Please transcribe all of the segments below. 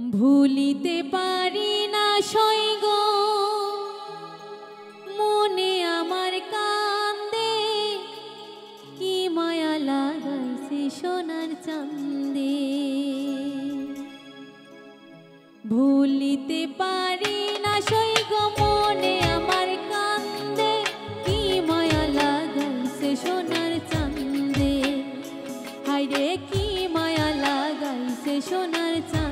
ভুলিতে পারি না সৈগ মনে আমার কান্দে, কি মায়া লাগাইছে সোনার চাঁদে। ভুলিতে পারি না সৈগ মনে আমার কান্দে, কি মায়া লাগাইছে সোনার চাঁদে। হায়রে কি মায়া লাগাইছে সোনার চাঁদে।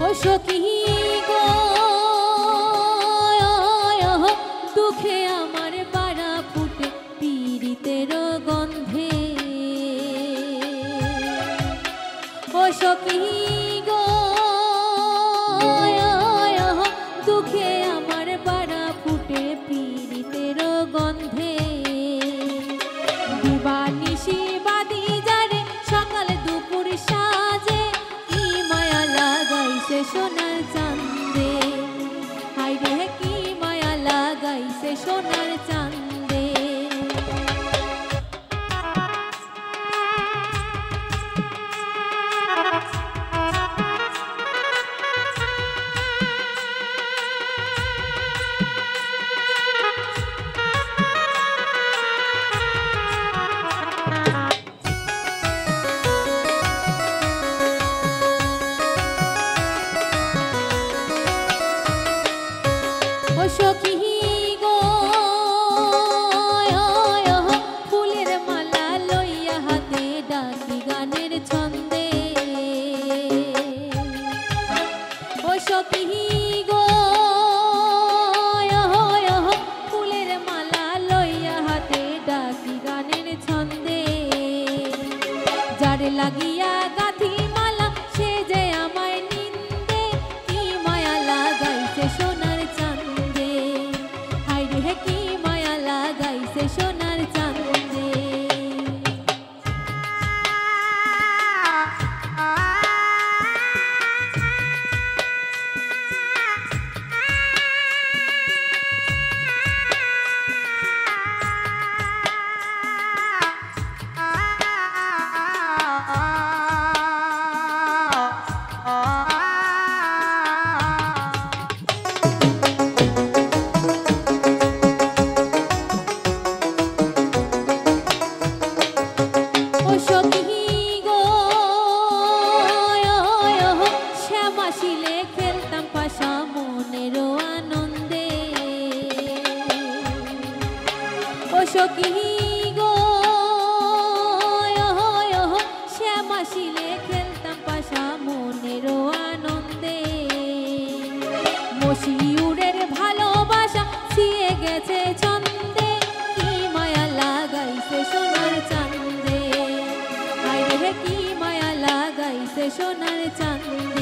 ও সখী গো দুঃখে আমার পাড়া ফুটে পীড়িতের গন্ধে। ও সখী গো দুঃখে আমার পাড়া ফুটে পীড়িতের গন্ধে। দিবানিশি বাদি যারে সকাল দুপুর সাজে, কি মায়া লাগাইছে সোনার চাঁদে। হায়রে কি মায়া লাগাইছে সোনার চাঁদে। ও সখী গো ফুলের মালা লইয়া হাতে ডাকি গানের ছন্দে। ও সখী গো ফুলের মালা লইয়া হাতে ডাকি গানের ছন্দে। যার লাগিয়া গাঁথি মালা সে যে আমায় নিন্দে, কি মায়া লাগাইছে সোনার চাঁদে। হায়রে কি মায়া লাগাইছে সোনার চাঁদে। খেলতাম পাশা মনের আনন্দে। ও সখী গো শ্যামাশিলে খেলতাম পাশা মনের আনন্দে। মশিউরের ভালোবাসা ছিয়ে গেছে ছন্দে, কি মায়া লাগাইছে সোনার চাঁদে। হায়রে কি মায়া লাগাইছে সোনার চাঁদে।